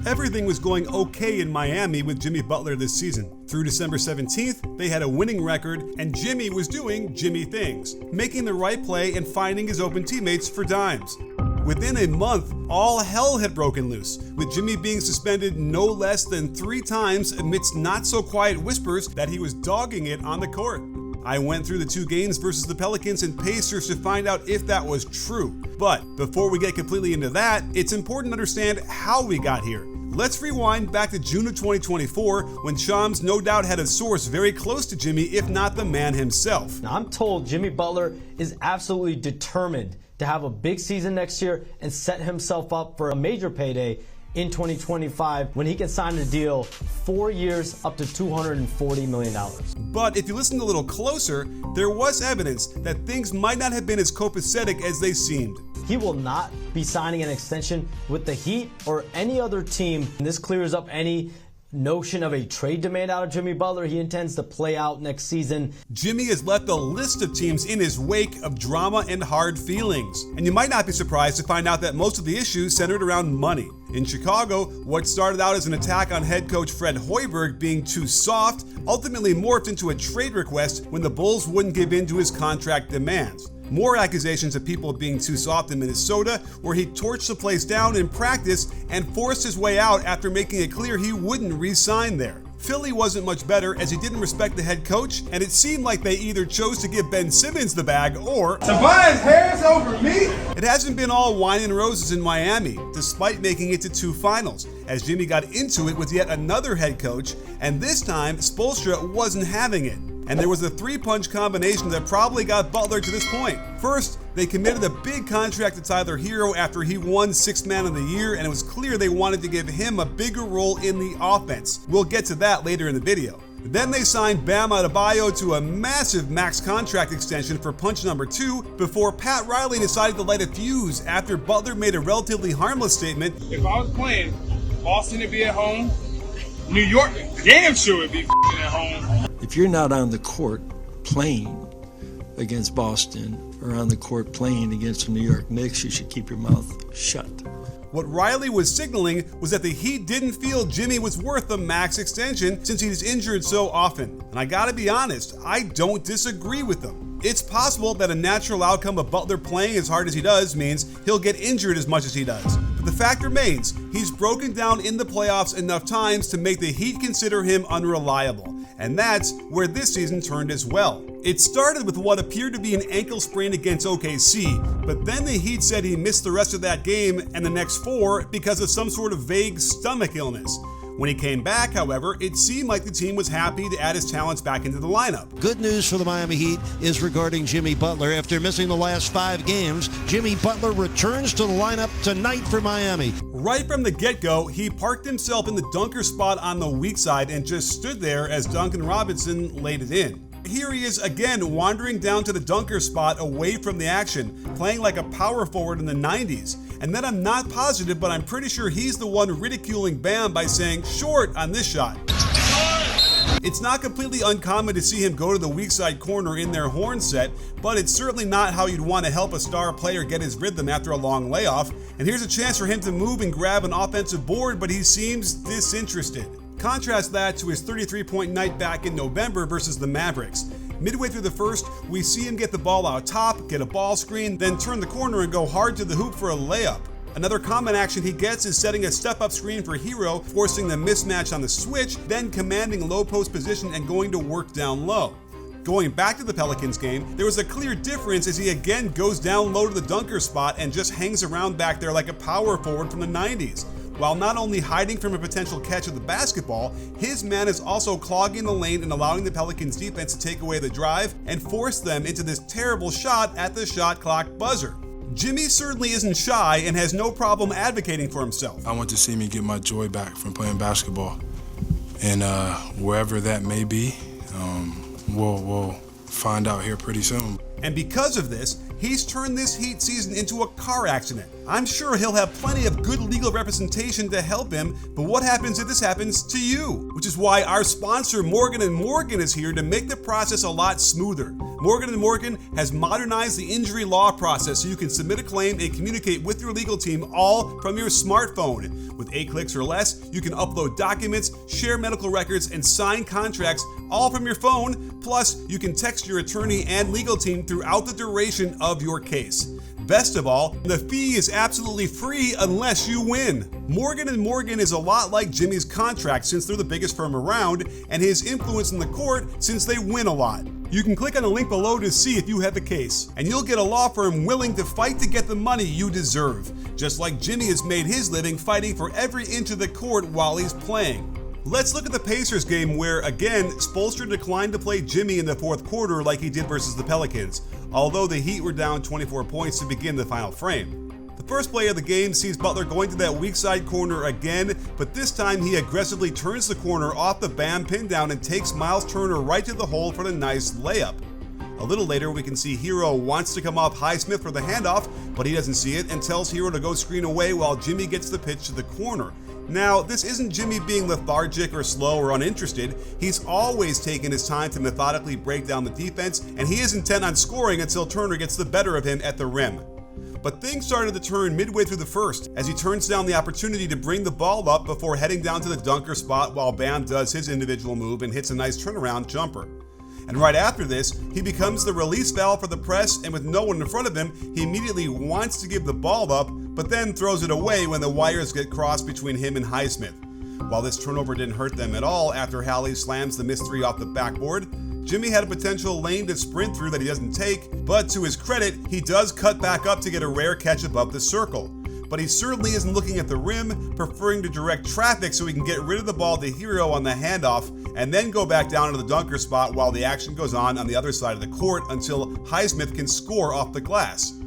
Everything was going okay in Miami with Jimmy Butler this season. Through December 17th, they had a winning record, and Jimmy was doing Jimmy things, making the right play and finding his open teammates for dimes. Within a month, all hell had broken loose, with Jimmy being suspended no less than 3 times amidst not-so-quiet whispers that he was dogging it on the court. I went through the 2 games versus the Pelicans and Pacers to find out if that was true. But before we get completely into that, it's important to understand how we got here. Let's rewind back to June of 2024 when Shams no doubt had a source very close to Jimmy, if not the man himself. Now, I'm told Jimmy Butler is absolutely determined to have a big season next year and set himself up for a major payday in 2025 when he can sign a deal 4 years up to $240 million. But if you listen a little closer, there was evidence that things might not have been as copacetic as they seemed. He will not be signing an extension with the Heat or any other team. And this clears up any notion of a trade demand out of Jimmy Butler. He intends to play out next season. Jimmy has left a list of teams in his wake of drama and hard feelings. And you might not be surprised to find out that most of the issues centered around money. In Chicago, what started out as an attack on head coach Fred Hoiberg being too soft ultimately morphed into a trade request when the Bulls wouldn't give in to his contract demands. More accusations of people being too soft in Minnesota, where he torched the place down in practice and forced his way out after making it clear he wouldn't re-sign there. Philly wasn't much better as he didn't respect the head coach, and it seemed like they either chose to give Ben Simmons the bag or Tobias Harris over me. It hasn't been all wine and roses in Miami, despite making it to 2 finals, as Jimmy got into it with yet another head coach, and this time Spoelstra wasn't having it. And there was a 3-punch combination that probably got Butler to this point. First, they committed a big contract to Tyler Hero after he won 6th Man of the Year, and it was clear they wanted to give him a bigger role in the offense. We'll get to that later in the video. Then they signed Bam Adebayo to a massive max contract extension for punch number 2 before Pat Riley decided to light a fuse after Butler made a relatively harmless statement. If I was playing, Boston would be at home. New York damn sure would be at home. If you're not on the court playing against Boston or on the court playing against the New York Knicks, you should keep your mouth shut. What Riley was signaling was that the Heat didn't feel Jimmy was worth the max extension since he's injured so often. And I gotta be honest, I don't disagree with them. It's possible that a natural outcome of Butler playing as hard as he does means he'll get injured as much as he does. But the fact remains, he's broken down in the playoffs enough times to make the Heat consider him unreliable. And that's where this season turned as well. It started with what appeared to be an ankle sprain against OKC, but then the Heat said he missed the rest of that game and the next 4 because of some sort of vague stomach illness. When he came back, however, it seemed like the team was happy to add his talents back into the lineup. Good news for the Miami Heat is regarding Jimmy Butler. After missing the last 5 games, Jimmy Butler returns to the lineup tonight for Miami. Right from the get-go, he parked himself in the dunker spot on the weak side and just stood there as Duncan Robinson laid it in. Here he is again wandering down to the dunker spot away from the action, playing like a power forward in the 90s. And then I'm not positive, but I'm pretty sure he's the one ridiculing Bam by saying short on this shot. It's not completely uncommon to see him go to the weak side corner in their horn set, but it's certainly not how you'd want to help a star player get his rhythm after a long layoff. And here's a chance for him to move and grab an offensive board, but he seems disinterested. Contrast that to his 33-point night back in November versus the Mavericks. Midway through the first, we see him get the ball out top, get a ball screen, then turn the corner and go hard to the hoop for a layup. Another common action he gets is setting a step-up screen for Hero, forcing the mismatch on the switch, then commanding low post position and going to work down low. Going back to the Pelicans game, there was a clear difference as he again goes down low to the dunker spot and just hangs around back there like a power forward from the 90s. While not only hiding from a potential catch of the basketball, his man is also clogging the lane and allowing the Pelicans defense to take away the drive and force them into this terrible shot at the shot clock buzzer. Jimmy certainly isn't shy and has no problem advocating for himself. I want to see me get my joy back from playing basketball. And wherever that may be, we'll find out here pretty soon. And because of this, he's turned this Heat season into a car accident. I'm sure he'll have plenty of good legal representation to help him, but what happens if this happens to you? Which is why our sponsor Morgan & Morgan is here to make the process a lot smoother. Morgan & Morgan has modernized the injury law process so you can submit a claim and communicate with your legal team all from your smartphone. With 8 clicks or less, you can upload documents, share medical records, and sign contracts all from your phone. Plus, you can text your attorney and legal team throughout the duration of your case. Best of all, the fee is absolutely free unless you win. Morgan & Morgan is a lot like Jimmy's contract since they're the biggest firm around, and his influence in the court since they win a lot. You can click on the link below to see if you have a case, and you'll get a law firm willing to fight to get the money you deserve, just like Jimmy has made his living fighting for every inch of the court while he's playing. Let's look at the Pacers game where, again, Spoelstra declined to play Jimmy in the fourth quarter like he did versus the Pelicans, although the Heat were down 24 points to begin the final frame. The first play of the game sees Butler going to that weak side corner again, but this time he aggressively turns the corner off the Bam pin down and takes Miles Turner right to the hole for the nice layup. A little later, we can see Hero wants to come off Highsmith for the handoff, but he doesn't see it and tells Hero to go screen away while Jimmy gets the pitch to the corner. Now, this isn't Jimmy being lethargic or slow or uninterested. He's always taken his time to methodically break down the defense, and he is intent on scoring until Turner gets the better of him at the rim. But things started to turn midway through the first as he turns down the opportunity to bring the ball up before heading down to the dunker spot while Bam does his individual move and hits a nice turnaround jumper. And right after this, he becomes the release valve for the press, and with no one in front of him, he immediately wants to give the ball up, but then throws it away when the wires get crossed between him and Highsmith. While this turnover didn't hurt them at all after Hallie slams the missed 3 off the backboard, Jimmy had a potential lane to sprint through that he doesn't take, but to his credit, he does cut back up to get a rare catch above the circle. But he certainly isn't looking at the rim, preferring to direct traffic so he can get rid of the ball to Hero on the handoff and then go back down to the dunker spot while the action goes on the other side of the court until Highsmith can score off the glass.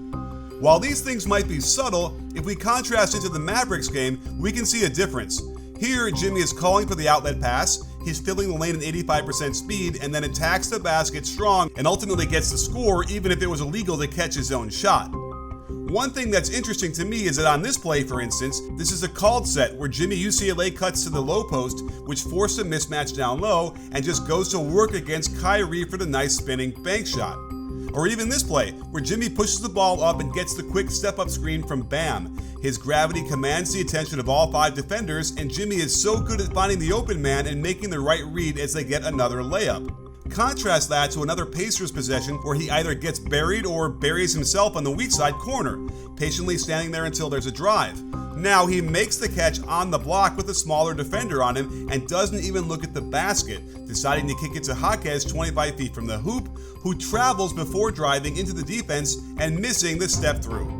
While these things might be subtle, if we contrast it to the Mavericks game, we can see a difference. Here, Jimmy is calling for the outlet pass, he's filling the lane at 85% speed, and then attacks the basket strong and ultimately gets the score even if it was illegal to catch his own shot. One thing that's interesting to me is that on this play, for instance, this is a called set where Jimmy UCLA cuts to the low post, which forced a mismatch down low, and just goes to work against Kyrie for the nice spinning bank shot. Or even this play, where Jimmy pushes the ball up and gets the quick step-up screen from Bam. His gravity commands the attention of all 5 defenders, and Jimmy is so good at finding the open man and making the right read as they get another layup. Contrast that to another Pacers possession where he either gets buried or buries himself on the weak side corner, patiently standing there until there's a drive. Now he makes the catch on the block with a smaller defender on him and doesn't even look at the basket, deciding to kick it to Jaquez 25 feet from the hoop, who travels before driving into the defense and missing the step through.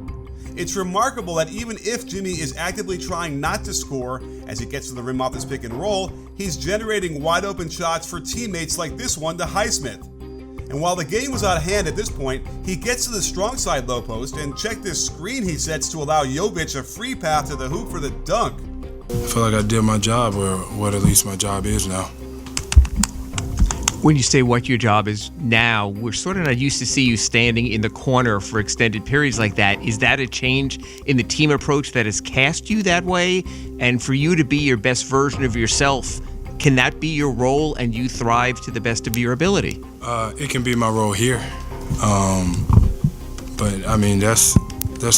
It's remarkable that even if Jimmy is actively trying not to score as he gets to the rim off his pick and roll, he's generating wide open shots for teammates like this one to Highsmith. And while the game was out of hand at this point, he gets to the strong side low post and check this screen he sets to allow Jovic a free path to the hoop for the dunk. I feel like I did my job, or what at least my job is now. When you say what your job is now, we're sort of not used to see you standing in the corner for extended periods like that. Is that a change in the team approach that has cast you that way? And for you to be your best version of yourself, can that be your role and you thrive to the best of your ability? It can be my role here. But I mean, that's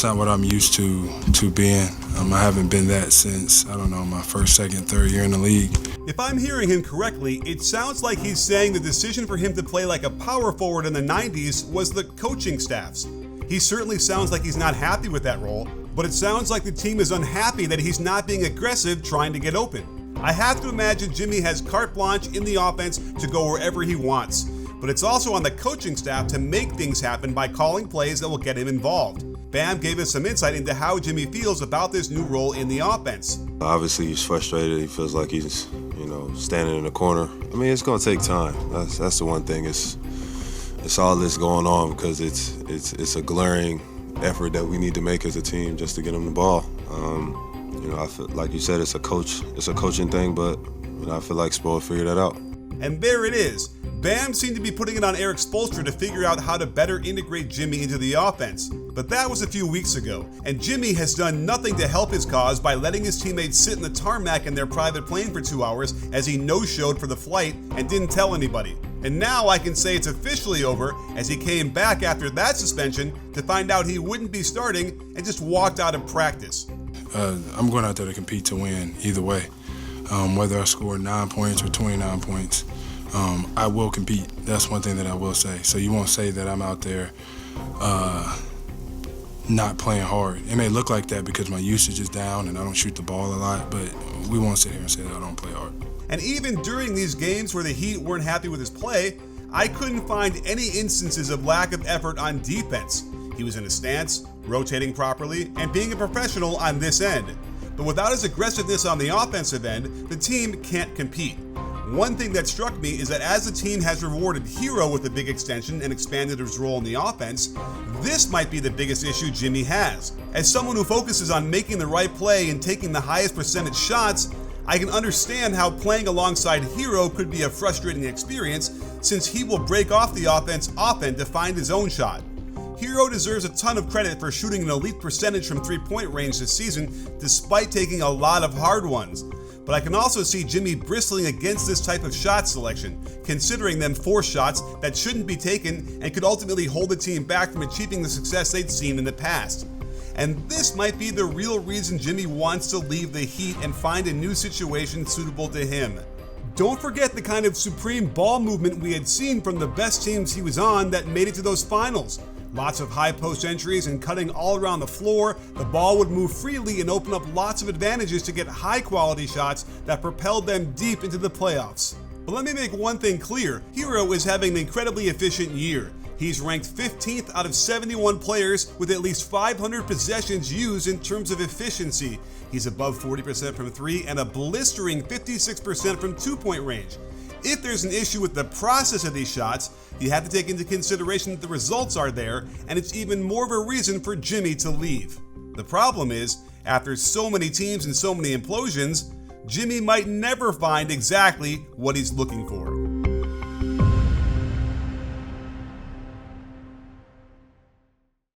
not what I'm used to being. I haven't been that since, I don't know, my first, second, third year in the league. If I'm hearing him correctly, it sounds like he's saying the decision for him to play like a power forward in the 90s was the coaching staff's. He certainly sounds like he's not happy with that role, but it sounds like the team is unhappy that he's not being aggressive trying to get open. I have to imagine Jimmy has carte blanche in the offense to go wherever he wants, but it's also on the coaching staff to make things happen by calling plays that will get him involved. Bam gave us some insight into how Jimmy feels about this new role in the offense. Obviously, he's frustrated. He feels like he's, standing in the corner. I mean, it's going to take time. That's the one thing. It's all this going on because it's a glaring effort that we need to make as a team just to get him the ball. I feel like you said, it's a coaching thing, but I feel like Spo figured that out. And there it is. Bam seemed to be putting it on Eric Spoelstra to figure out how to better integrate Jimmy into the offense. But that was a few weeks ago, and Jimmy has done nothing to help his cause by letting his teammates sit in the tarmac in their private plane for 2 hours as he no-showed for the flight and didn't tell anybody. And now I can say it's officially over, as he came back after that suspension to find out he wouldn't be starting and just walked out of practice. I'm going out there to compete to win either way. Whether I score 9 points or 29 points, I will compete. That's one thing that I will say. So you won't say that I'm out there not playing hard. It may look like that because my usage is down and I don't shoot the ball a lot, but we won't sit here and say that I don't play hard. And even during these games where the Heat weren't happy with his play, I couldn't find any instances of lack of effort on defense. He was in his stance, rotating properly, and being a professional on this end. But without his aggressiveness on the offensive end, the team can't compete. One thing that struck me is that as the team has rewarded Hero with a big extension and expanded his role in the offense, this might be the biggest issue Jimmy has. As someone who focuses on making the right play and taking the highest percentage shots, I can understand how playing alongside Hero could be a frustrating experience, since he will break off the offense often to find his own shot. Hero deserves a ton of credit for shooting an elite percentage from three-point range this season, despite taking a lot of hard ones. But I can also see Jimmy bristling against this type of shot selection, considering them forced shots that shouldn't be taken and could ultimately hold the team back from achieving the success they'd seen in the past. And this might be the real reason Jimmy wants to leave the Heat and find a new situation suitable to him. Don't forget the kind of supreme ball movement we had seen from the best teams he was on that made it to those finals. Lots of high post entries and cutting all around the floor, the ball would move freely and open up lots of advantages to get high quality shots that propelled them deep into the playoffs. But let me make one thing clear, Hero is having an incredibly efficient year. He's ranked 15th out of 71 players with at least 500 possessions used in terms of efficiency. He's above 40% from 3 and a blistering 56% from 2-point range. If there's an issue with the process of these shots, you have to take into consideration that the results are there, and it's even more of a reason for Jimmy to leave. The problem is, after so many teams and so many implosions, Jimmy might never find exactly what he's looking for.